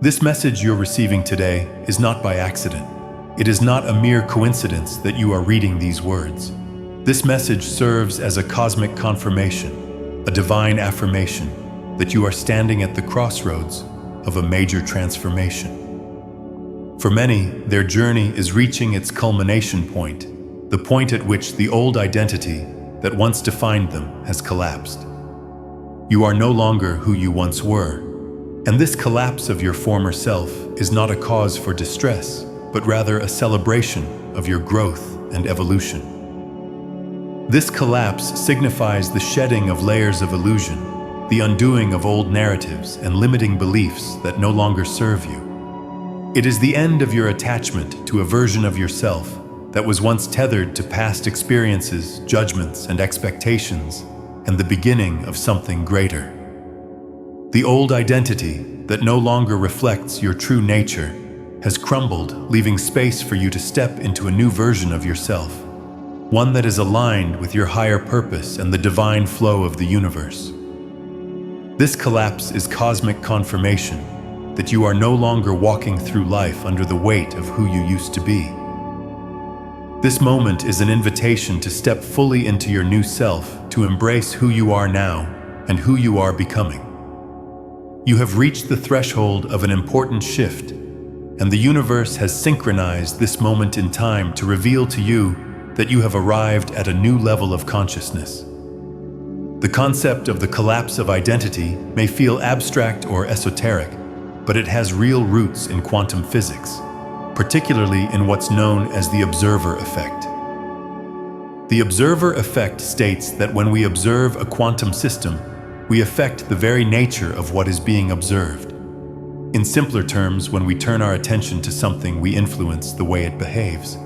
This message you're receiving today is not by accident. It is not a mere coincidence that you are reading these words. This message serves as a cosmic confirmation, a divine affirmation that you are standing at the crossroads of a major transformation. For many, their journey is reaching its culmination point, the point at which the old identity that once defined them has collapsed. You are no longer who you once were, and this collapse of your former self is not a cause for distress, but rather a celebration of your growth and evolution. This collapse signifies the shedding of layers of illusion, the undoing of old narratives and limiting beliefs that no longer serve you. It is the end of your attachment to a version of yourself that was once tethered to past experiences, judgments, and expectations, and the beginning of something greater. The old identity that no longer reflects your true nature has crumbled, leaving space for you to step into a new version of yourself, one that is aligned with your higher purpose and the divine flow of the universe. This collapse is cosmic confirmation that you are no longer walking through life under the weight of who you used to be. This moment is an invitation to step fully into your new self, to embrace who you are now and who you are becoming. You have reached the threshold of an important shift, and the universe has synchronized this moment in time to reveal to you that you have arrived at a new level of consciousness. The concept of the collapse of identity may feel abstract or esoteric, but it has real roots in quantum physics, particularly in what's known as the observer effect. The observer effect states that when we observe a quantum system, we affect the very nature of what is being observed. In simpler terms, when we turn our attention to something, we influence the way it behaves.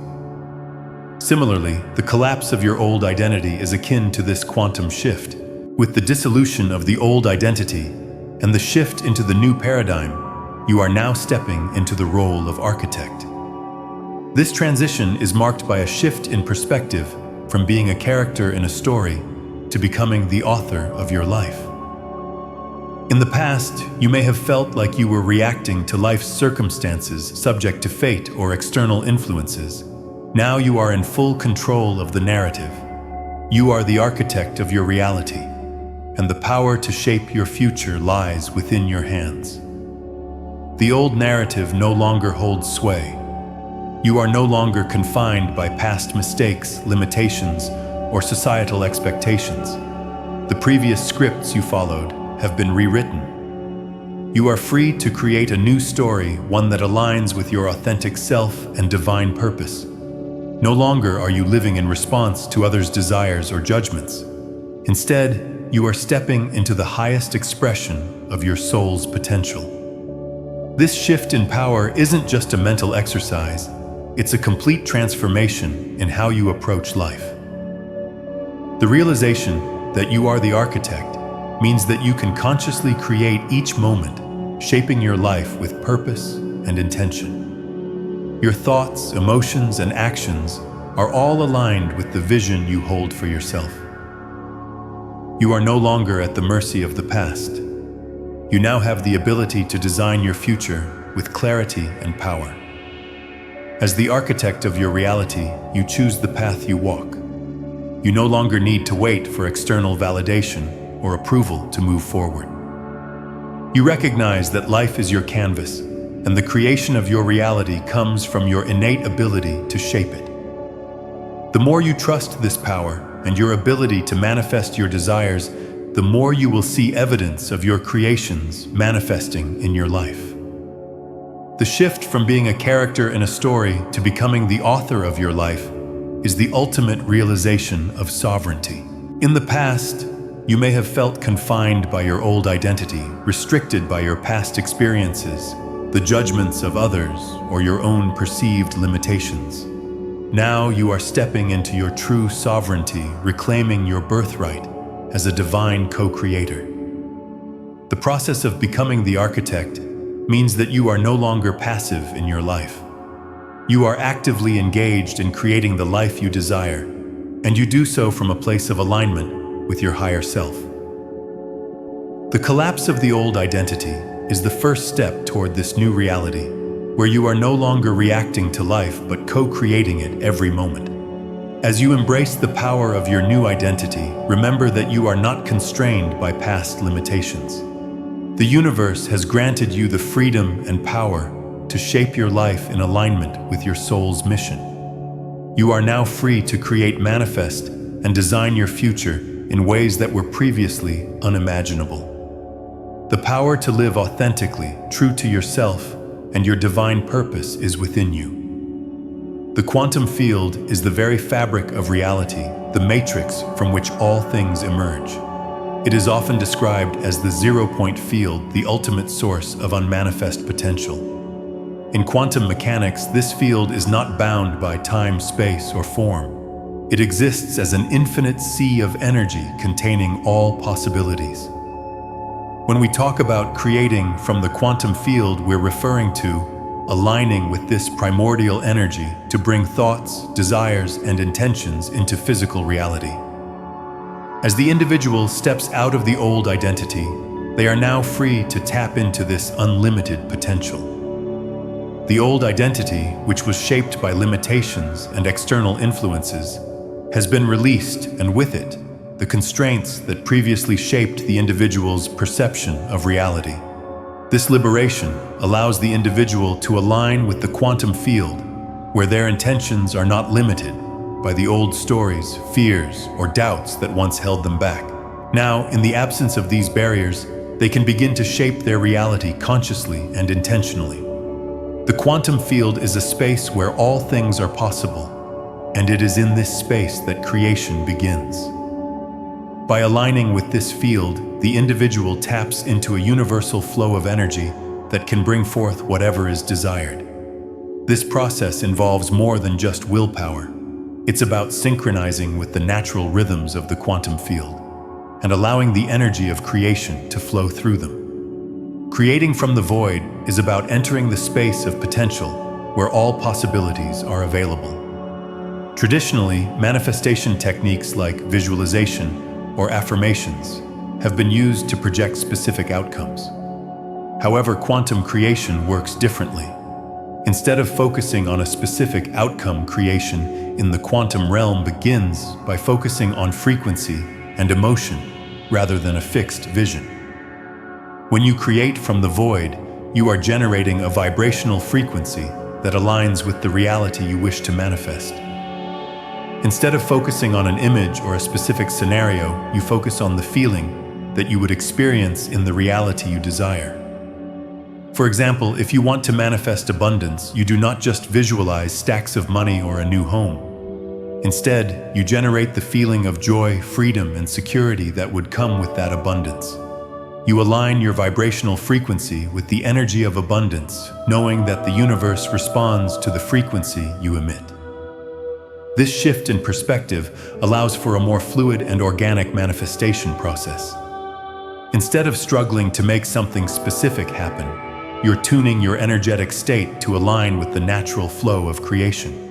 Similarly, the collapse of your old identity is akin to this quantum shift. With the dissolution of the old identity and the shift into the new paradigm, you are now stepping into the role of architect. This transition is marked by a shift in perspective from being a character in a story to becoming the author of your life. In the past, you may have felt like you were reacting to life's circumstances subject to fate or external influences. Now you are in full control of the narrative. You are the architect of your reality, and the power to shape your future lies within your hands. The old narrative no longer holds sway. You are no longer confined by past mistakes, limitations, or societal expectations. The previous scripts you followed have been rewritten. You are free to create a new story, one that aligns with your authentic self and divine purpose. No longer are you living in response to others' desires or judgments. Instead, you are stepping into the highest expression of your soul's potential. This shift in power isn't just a mental exercise, it's a complete transformation in how you approach life. The realization that you are the architect means that you can consciously create each moment, shaping your life with purpose and intention. Your thoughts, emotions, and actions are all aligned with the vision you hold for yourself. You are no longer at the mercy of the past. You now have the ability to design your future with clarity and power. As the architect of your reality, you choose the path you walk. You no longer need to wait for external validation or approval to move forward. You recognize that life is your canvas, and the creation of your reality comes from your innate ability to shape it. The more you trust this power and your ability to manifest your desires, the more you will see evidence of your creations manifesting in your life. The shift from being a character in a story to becoming the author of your life is the ultimate realization of sovereignty. In the past, you may have felt confined by your old identity, restricted by your past experiences, the judgments of others, or your own perceived limitations. Now you are stepping into your true sovereignty, reclaiming your birthright as a divine co-creator. The process of becoming the architect means that you are no longer passive in your life. You are actively engaged in creating the life you desire, and you do so from a place of alignment with your higher self. The collapse of the old identity is the first step toward this new reality, where you are no longer reacting to life but co-creating it every moment. As you embrace the power of your new identity, remember that you are not constrained by past limitations. The universe has granted you the freedom and power to shape your life in alignment with your soul's mission. You are now free to create, manifest, and design your future in ways that were previously unimaginable. The power to live authentically, true to yourself, and your divine purpose is within you. The quantum field is the very fabric of reality, the matrix from which all things emerge. It is often described as the zero-point field, the ultimate source of unmanifest potential. In quantum mechanics, this field is not bound by time, space, or form. It exists as an infinite sea of energy containing all possibilities. When we talk about creating from the quantum field, we're referring to aligning with this primordial energy to bring thoughts, desires, and intentions into physical reality. As the individual steps out of the old identity, they are now free to tap into this unlimited potential. The old identity, which was shaped by limitations and external influences, has been released, and with it, the constraints that previously shaped the individual's perception of reality. This liberation allows the individual to align with the quantum field, where their intentions are not limited by the old stories, fears, or doubts that once held them back. Now, in the absence of these barriers, they can begin to shape their reality consciously and intentionally. The quantum field is a space where all things are possible, and it is in this space that creation begins. By aligning with this field, the individual taps into a universal flow of energy that can bring forth whatever is desired. This process involves more than just willpower. It's about synchronizing with the natural rhythms of the quantum field and allowing the energy of creation to flow through them. Creating from the void is about entering the space of potential where all possibilities are available. Traditionally, manifestation techniques like visualization or affirmations have been used to project specific outcomes. However, quantum creation works differently. Instead of focusing on a specific outcome, creation in the quantum realm begins by focusing on frequency and emotion rather than a fixed vision. When you create from the void, you are generating a vibrational frequency that aligns with the reality you wish to manifest. Instead of focusing on an image or a specific scenario, you focus on the feeling that you would experience in the reality you desire. For example, if you want to manifest abundance, you do not just visualize stacks of money or a new home. Instead, you generate the feeling of joy, freedom, and security that would come with that abundance. You align your vibrational frequency with the energy of abundance, knowing that the universe responds to the frequency you emit. This shift in perspective allows for a more fluid and organic manifestation process. Instead of struggling to make something specific happen, you're tuning your energetic state to align with the natural flow of creation.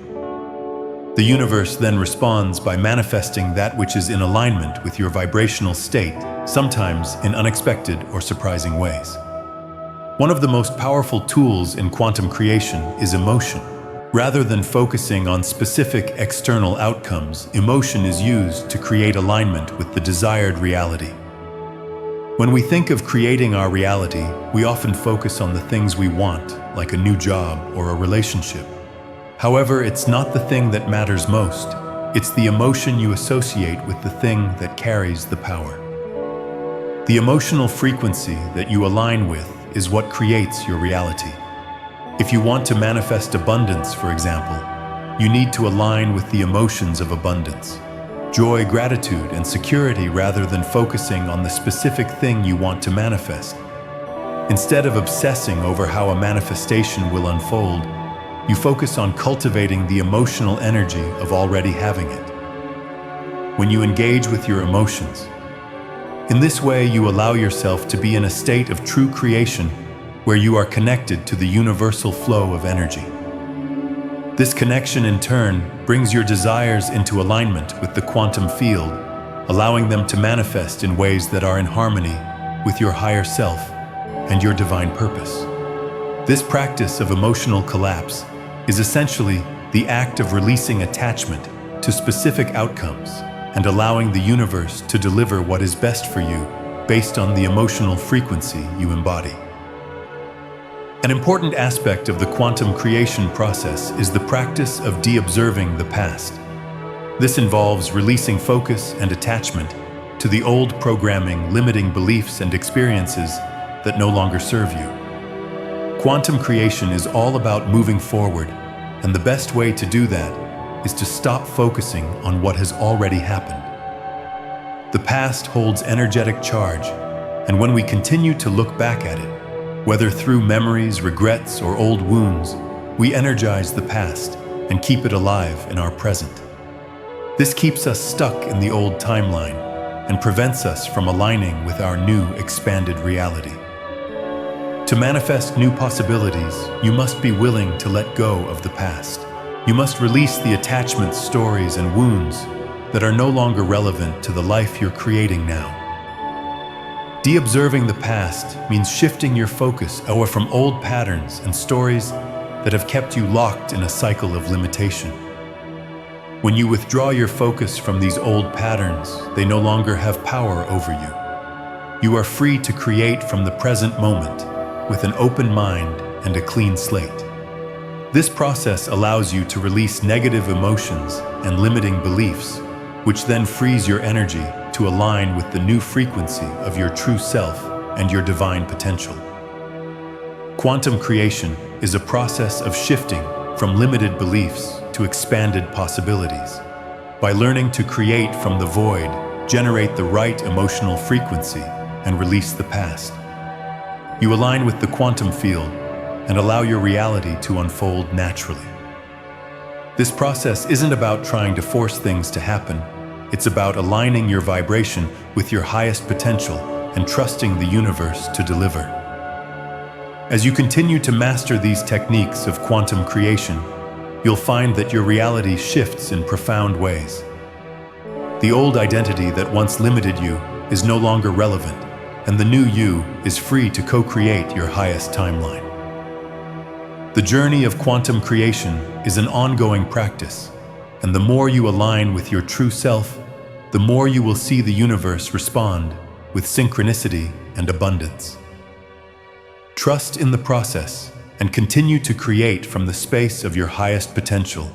The universe then responds by manifesting that which is in alignment with your vibrational state, sometimes in unexpected or surprising ways. One of the most powerful tools in quantum creation is emotion. Rather than focusing on specific external outcomes, emotion is used to create alignment with the desired reality. When we think of creating our reality, we often focus on the things we want, like a new job or a relationship. However, it's not the thing that matters most. It's the emotion you associate with the thing that carries the power. The emotional frequency that you align with is what creates your reality. If you want to manifest abundance, for example, you need to align with the emotions of abundance, joy, gratitude, and security rather than focusing on the specific thing you want to manifest. Instead of obsessing over how a manifestation will unfold, you focus on cultivating the emotional energy of already having it. When you engage with your emotions, in this way you allow yourself to be in a state of true creation where you are connected to the universal flow of energy. This connection in turn brings your desires into alignment with the quantum field, allowing them to manifest in ways that are in harmony with your higher self and your divine purpose. This practice of emotional collapse is essentially the act of releasing attachment to specific outcomes and allowing the universe to deliver what is best for you based on the emotional frequency you embody. An important aspect of the quantum creation process is the practice of de-observing the past. This involves releasing focus and attachment to the old programming, limiting beliefs and experiences that no longer serve you. Quantum creation is all about moving forward, and the best way to do that is to stop focusing on what has already happened. The past holds energetic charge, and when we continue to look back at it, whether through memories, regrets, or old wounds, we energize the past and keep it alive in our present. This keeps us stuck in the old timeline and prevents us from aligning with our new, expanded reality. To manifest new possibilities, you must be willing to let go of the past. You must release the attachments, stories, and wounds that are no longer relevant to the life you're creating now. De-observing the past means shifting your focus away from old patterns and stories that have kept you locked in a cycle of limitation. When you withdraw your focus from these old patterns, they no longer have power over you. You are free to create from the present moment with an open mind and a clean slate. This process allows you to release negative emotions and limiting beliefs, which then frees your energy to align with the new frequency of your true self and your divine potential. Quantum creation is a process of shifting from limited beliefs to expanded possibilities. By learning to create from the void, generate the right emotional frequency, and release the past, you align with the quantum field and allow your reality to unfold naturally. This process isn't about trying to force things to happen. It's about aligning your vibration with your highest potential and trusting the universe to deliver. As you continue to master these techniques of quantum creation, you'll find that your reality shifts in profound ways. The old identity that once limited you is no longer relevant, and the new you is free to co-create your highest timeline. The journey of quantum creation is an ongoing practice, and the more you align with your true self, the more you will see the universe respond with synchronicity and abundance. Trust in the process and continue to create from the space of your highest potential,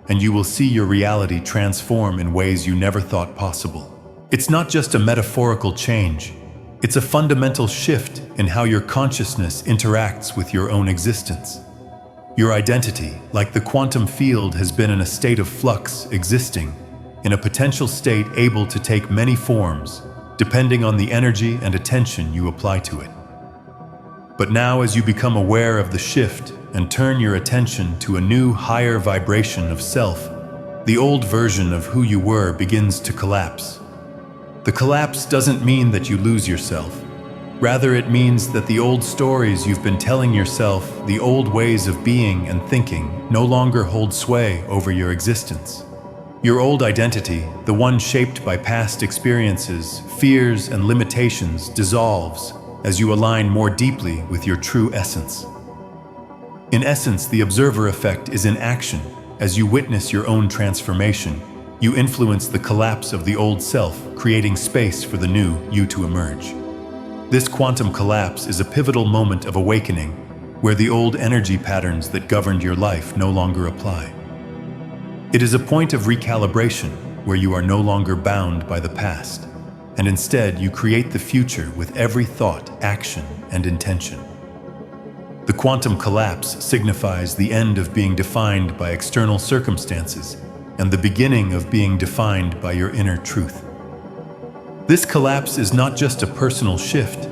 and you will see your reality transform in ways you never thought possible. It's not just a metaphorical change, it's a fundamental shift in how your consciousness interacts with your own existence. Your identity, like the quantum field, has been in a state of flux, existing in a potential state able to take many forms, depending on the energy and attention you apply to it. But now, as you become aware of the shift and turn your attention to a new, higher vibration of self, the old version of who you were begins to collapse. The collapse doesn't mean that you lose yourself. Rather, it means that the old stories you've been telling yourself, the old ways of being and thinking, no longer hold sway over your existence. Your old identity, the one shaped by past experiences, fears, and limitations, dissolves as you align more deeply with your true essence. In essence, the observer effect is in action. As you witness your own transformation, you influence the collapse of the old self, creating space for the new you to emerge. This quantum collapse is a pivotal moment of awakening, where the old energy patterns that governed your life no longer apply. It is a point of recalibration, where you are no longer bound by the past, and instead you create the future with every thought, action, and intention. The quantum collapse signifies the end of being defined by external circumstances and the beginning of being defined by your inner truth. This collapse is not just a personal shift,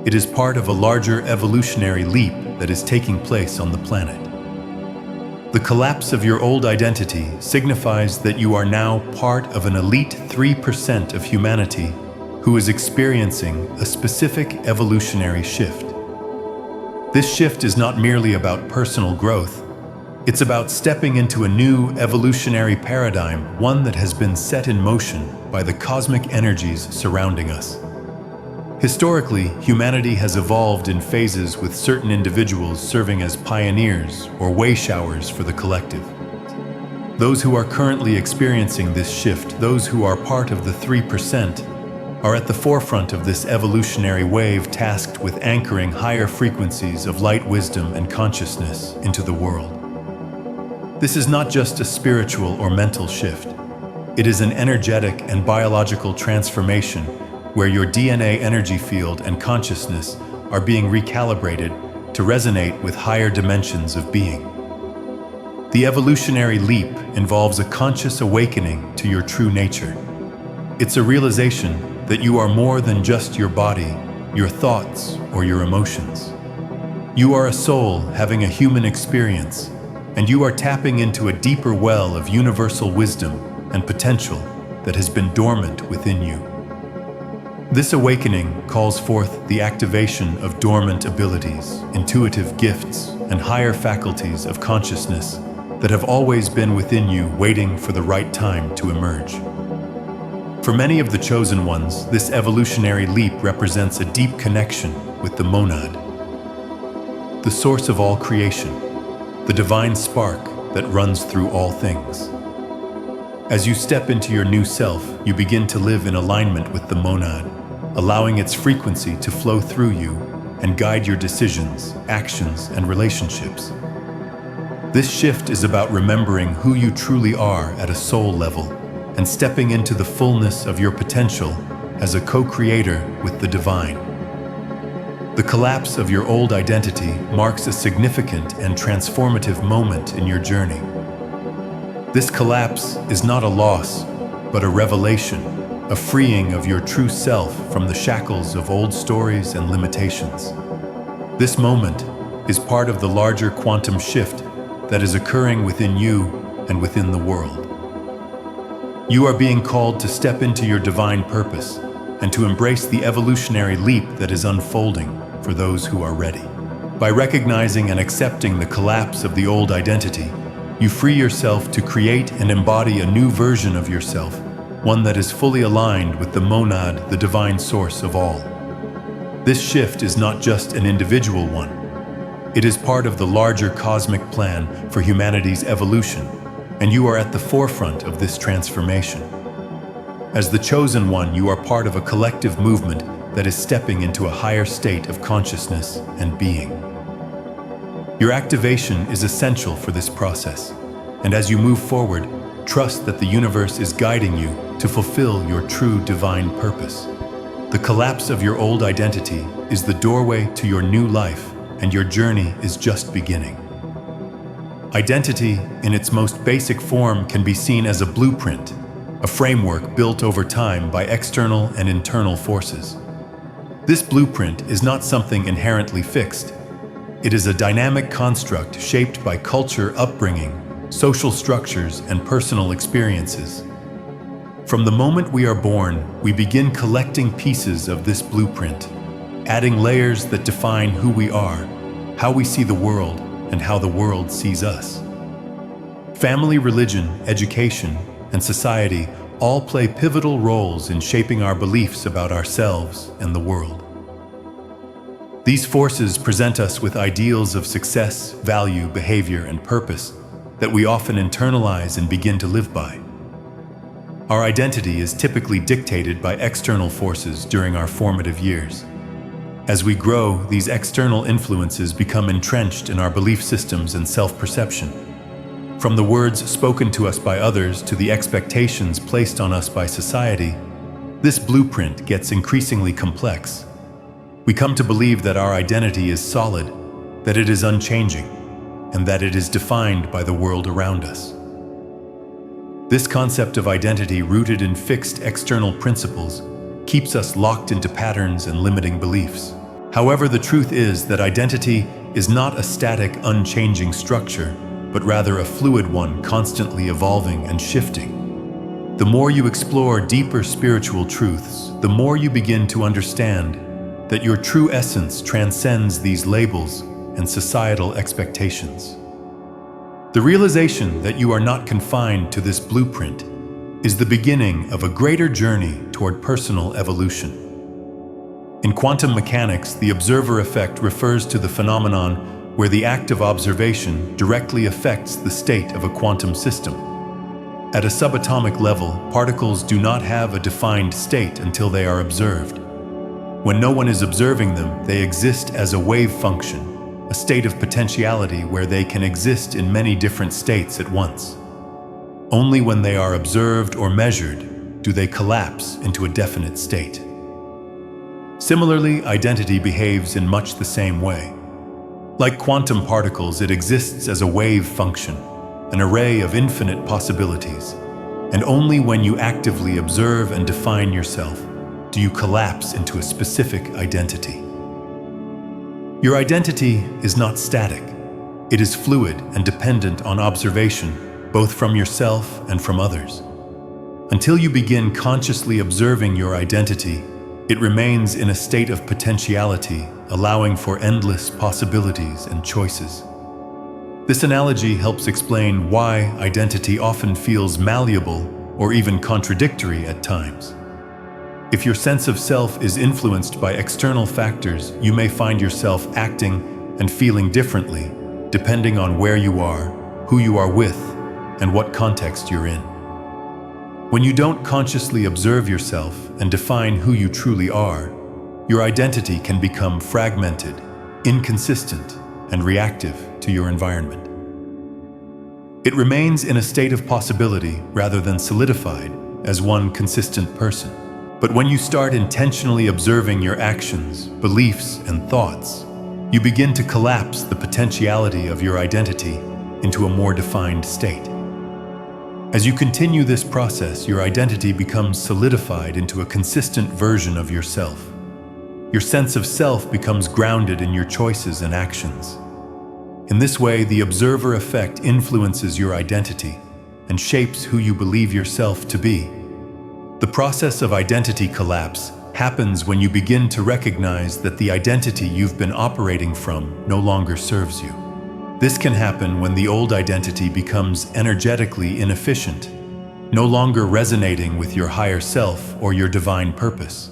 it is part of a larger evolutionary leap that is taking place on the planet. The collapse of your old identity signifies that you are now part of an elite 3% of humanity who is experiencing a specific evolutionary shift. This shift is not merely about personal growth, it's about stepping into a new evolutionary paradigm, one that has been set in motion by the cosmic energies surrounding us. Historically, humanity has evolved in phases with certain individuals serving as pioneers or way-showers for the collective. Those who are currently experiencing this shift, those who are part of the 3%, are at the forefront of this evolutionary wave tasked with anchoring higher frequencies of light, wisdom, and consciousness into the world. This is not just a spiritual or mental shift. It is an energetic and biological transformation where your DNA energy field and consciousness are being recalibrated to resonate with higher dimensions of being. The evolutionary leap involves a conscious awakening to your true nature. It's a realization that you are more than just your body, your thoughts, or your emotions. You are a soul having a human experience, and you are tapping into a deeper well of universal wisdom and potential that has been dormant within you. This awakening calls forth the activation of dormant abilities, intuitive gifts, and higher faculties of consciousness that have always been within you, waiting for the right time to emerge. For many of the chosen ones, this evolutionary leap represents a deep connection with the monad, the source of all creation, the divine spark that runs through all things. As you step into your new self, you begin to live in alignment with the monad, allowing its frequency to flow through you and guide your decisions, actions, and relationships. This shift is about remembering who you truly are at a soul level and stepping into the fullness of your potential as a co-creator with the divine. The collapse of your old identity marks a significant and transformative moment in your journey. This collapse is not a loss, but a revelation, a freeing of your true self from the shackles of old stories and limitations. This moment is part of the larger quantum shift that is occurring within you and within the world. You are being called to step into your divine purpose and to embrace the evolutionary leap that is unfolding for those who are ready. By recognizing and accepting the collapse of the old identity, you free yourself to create and embody a new version of yourself, one that is fully aligned with the monad, the divine source of all. This shift is not just an individual one. It is part of the larger cosmic plan for humanity's evolution, and you are at the forefront of this transformation. As the chosen one, you are part of a collective movement that is stepping into a higher state of consciousness and being. Your activation is essential for this process, and as you move forward, trust that the universe is guiding you to fulfill your true divine purpose. The collapse of your old identity is the doorway to your new life, and your journey is just beginning. Identity, in its most basic form, can be seen as a blueprint, a framework built over time by external and internal forces. This blueprint is not something inherently fixed. It is a dynamic construct shaped by culture, upbringing, social structures, and personal experiences. From the moment we are born, we begin collecting pieces of this blueprint, adding layers that define who we are, how we see the world, and how the world sees us. Family, religion, education, and society all play pivotal roles in shaping our beliefs about ourselves and the world. These forces present us with ideals of success, value, behavior, and purpose that we often internalize and begin to live by. Our identity is typically dictated by external forces during our formative years. As we grow, these external influences become entrenched in our belief systems and self-perception. From the words spoken to us by others to the expectations placed on us by society, this blueprint gets increasingly complex. We come to believe that our identity is solid, that it is unchanging, and that it is defined by the world around us. This concept of identity, rooted in fixed external principles, keeps us locked into patterns and limiting beliefs. However, the truth is that identity is not a static, unchanging structure, but rather a fluid one, constantly evolving and shifting. The more you explore deeper spiritual truths, the more you begin to understand that your true essence transcends these labels and societal expectations. The realization that you are not confined to this blueprint is the beginning of a greater journey toward personal evolution. In quantum mechanics, the observer effect refers to the phenomenon where the act of observation directly affects the state of a quantum system. At a subatomic level, particles do not have a defined state until they are observed. When no one is observing them, they exist as a wave function, a state of potentiality where they can exist in many different states at once. Only when they are observed or measured do they collapse into a definite state. Similarly, identity behaves in much the same way. Like quantum particles, it exists as a wave function, an array of infinite possibilities, and only when you actively observe and define yourself do you collapse into a specific identity. Your identity is not static. It is fluid and dependent on observation, both from yourself and from others. Until you begin consciously observing your identity, it remains in a state of potentiality, allowing for endless possibilities and choices. This analogy helps explain why identity often feels malleable or even contradictory at times. If your sense of self is influenced by external factors, you may find yourself acting and feeling differently, depending on where you are, who you are with, and what context you're in. When you don't consciously observe yourself and define who you truly are, your identity can become fragmented, inconsistent, and reactive to your environment. It remains in a state of possibility rather than solidified as one consistent person. But when you start intentionally observing your actions, beliefs, and thoughts, you begin to collapse the potentiality of your identity into a more defined state. As you continue this process, your identity becomes solidified into a consistent version of yourself. Your sense of self becomes grounded in your choices and actions. In this way, the observer effect influences your identity and shapes who you believe yourself to be. The process of identity collapse happens when you begin to recognize that the identity you've been operating from no longer serves you. This can happen when the old identity becomes energetically inefficient, no longer resonating with your higher self or your divine purpose.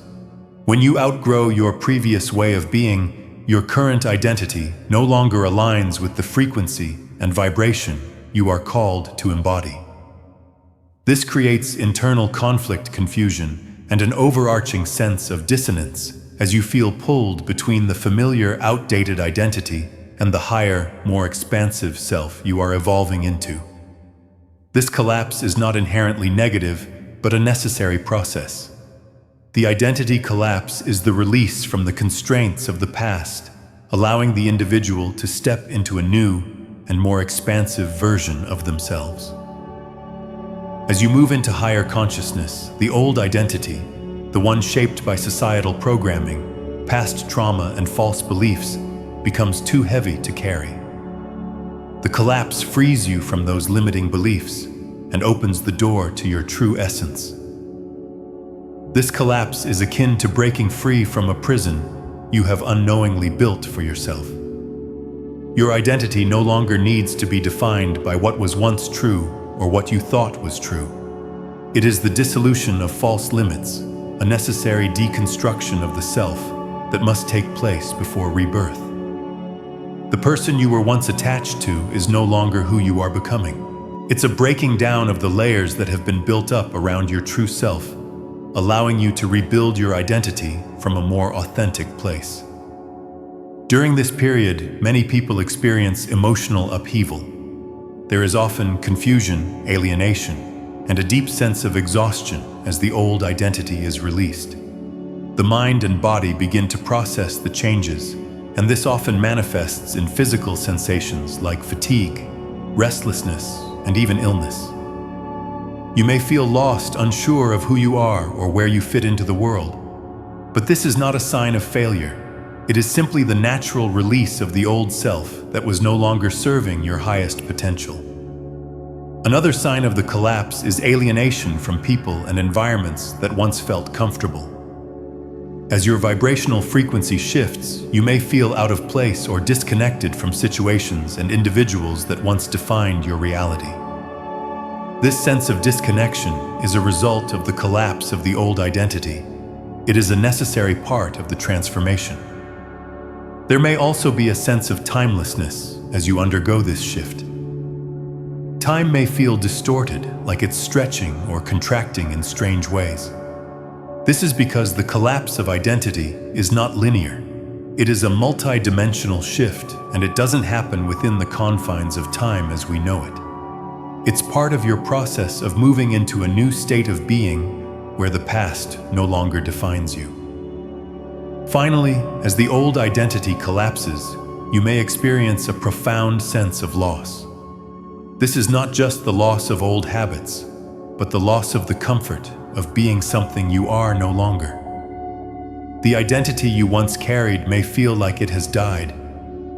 When you outgrow your previous way of being, your current identity no longer aligns with the frequency and vibration you are called to embody. This creates internal conflict, confusion, and an overarching sense of dissonance as you feel pulled between the familiar, outdated identity and the higher, more expansive self you are evolving into. This collapse is not inherently negative, but a necessary process. The identity collapse is the release from the constraints of the past, allowing the individual to step into a new and more expansive version of themselves. As you move into higher consciousness, the old identity, the one shaped by societal programming, past trauma, and false beliefs, becomes too heavy to carry. The collapse frees you from those limiting beliefs and opens the door to your true essence. This collapse is akin to breaking free from a prison you have unknowingly built for yourself. Your identity no longer needs to be defined by what was once true or what you thought was true. It is the dissolution of false limits, a necessary deconstruction of the self that must take place before rebirth. The person you were once attached to is no longer who you are becoming. It's a breaking down of the layers that have been built up around your true self, allowing you to rebuild your identity from a more authentic place. During this period, many people experience emotional upheaval. There is often confusion, alienation, and a deep sense of exhaustion as the old identity is released. The mind and body begin to process the changes, and this often manifests in physical sensations like fatigue, restlessness, and even illness. You may feel lost, unsure of who you are or where you fit into the world. But this is not a sign of failure. It is simply the natural release of the old self that was no longer serving your highest potential. Another sign of the collapse is alienation from people and environments that once felt comfortable. As your vibrational frequency shifts, you may feel out of place or disconnected from situations and individuals that once defined your reality. This sense of disconnection is a result of the collapse of the old identity, It is a necessary part of the transformation. There may also be a sense of timelessness as you undergo this shift. Time may feel distorted, like it's stretching or contracting in strange ways. This is because the collapse of identity is not linear. It is a multi-dimensional shift, and it doesn't happen within the confines of time as we know it. It's part of your process of moving into a new state of being where the past no longer defines you. Finally, as the old identity collapses, you may experience a profound sense of loss. This is not just the loss of old habits, but the loss of the comfort of being something you are no longer. The identity you once carried may feel like it has died,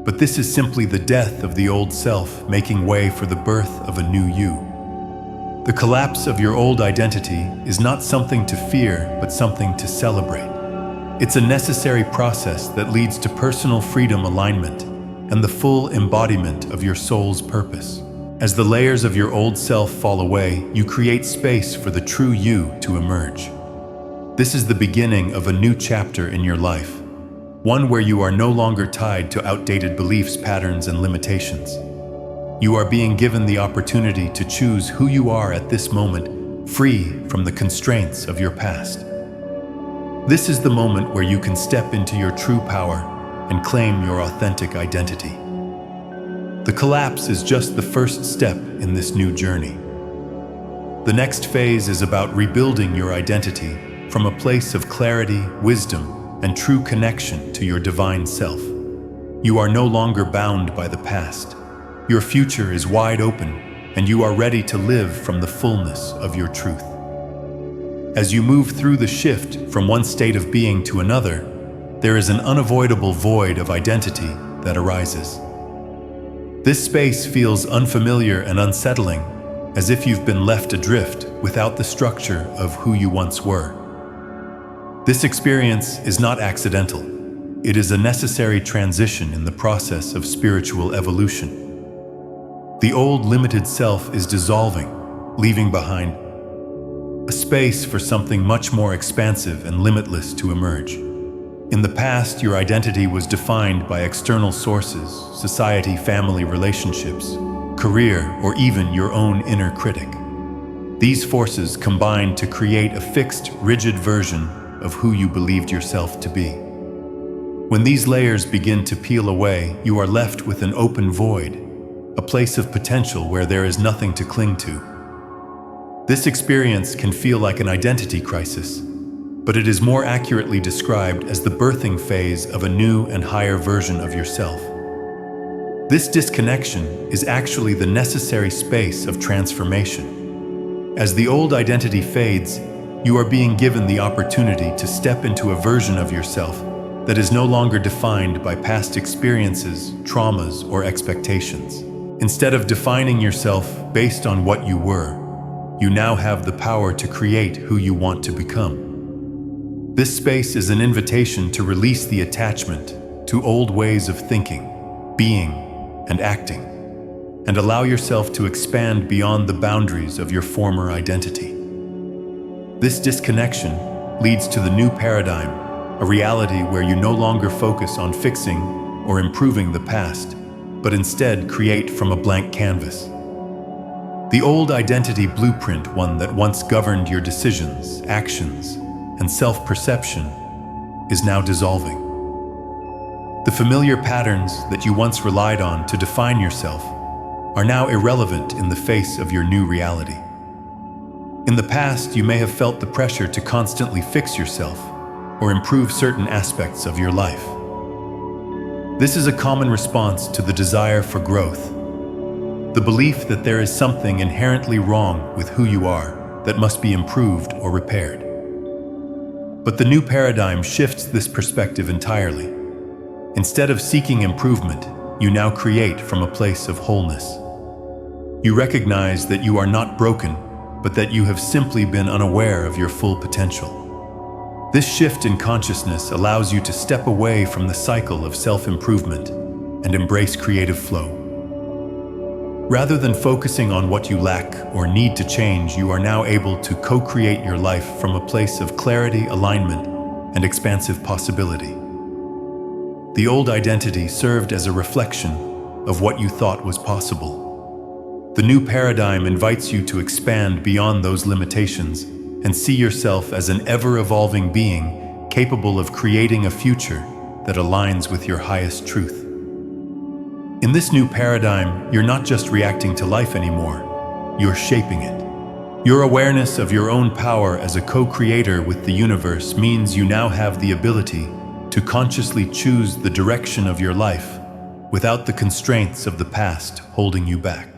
but this is simply the death of the old self making way for the birth of a new you. The collapse of your old identity is not something to fear, but something to celebrate. It's a necessary process that leads to personal freedom, alignment, and the full embodiment of your soul's purpose. As the layers of your old self fall away, you create space for the true you to emerge. This is the beginning of a new chapter in your life, one where you are no longer tied to outdated beliefs, patterns, and limitations. You are being given the opportunity to choose who you are at this moment, free from the constraints of your past. This is the moment where you can step into your true power and claim your authentic identity. The collapse is just the first step in this new journey. The next phase is about rebuilding your identity from a place of clarity, wisdom, and true connection to your divine self. You are no longer bound by the past. Your future is wide open, and you are ready to live from the fullness of your truth. As you move through the shift from one state of being to another, there is an unavoidable void of identity that arises. This space feels unfamiliar and unsettling, as if you've been left adrift without the structure of who you once were. This experience is not accidental. It is a necessary transition in the process of spiritual evolution. The old limited self is dissolving, leaving behind a space for something much more expansive and limitless to emerge. In the past, your identity was defined by external sources, society, family, relationships, career, or even your own inner critic. These forces combined to create a fixed, rigid version of who you believed yourself to be. When these layers begin to peel away, you are left with an open void, a place of potential where there is nothing to cling to. This experience can feel like an identity crisis, but it is more accurately described as the birthing phase of a new and higher version of yourself. This disconnection is actually the necessary space of transformation. As the old identity fades, you are being given the opportunity to step into a version of yourself that is no longer defined by past experiences, traumas, or expectations. Instead of defining yourself based on what you were, you now have the power to create who you want to become. This space is an invitation to release the attachment to old ways of thinking, being, and acting, and allow yourself to expand beyond the boundaries of your former identity. This disconnection leads to the new paradigm, a reality where you no longer focus on fixing or improving the past, but instead create from a blank canvas. The old identity blueprint, one that once governed your decisions, actions, and self-perception, is now dissolving. The familiar patterns that you once relied on to define yourself are now irrelevant in the face of your new reality. In the past, you may have felt the pressure to constantly fix yourself or improve certain aspects of your life. This is a common response to the desire for growth, the belief that there is something inherently wrong with who you are that must be improved or repaired. But the new paradigm shifts this perspective entirely. Instead of seeking improvement, you now create from a place of wholeness. You recognize that you are not broken, but that you have simply been unaware of your full potential. This shift in consciousness allows you to step away from the cycle of self-improvement and embrace creative flow. Rather than focusing on what you lack or need to change, you are now able to co-create your life from a place of clarity, alignment, and expansive possibility. The old identity served as a reflection of what you thought was possible. The new paradigm invites you to expand beyond those limitations and see yourself as an ever-evolving being capable of creating a future that aligns with your highest truth. In this new paradigm, you're not just reacting to life anymore, you're shaping it. Your awareness of your own power as a co-creator with the universe means you now have the ability to consciously choose the direction of your life without the constraints of the past holding you back.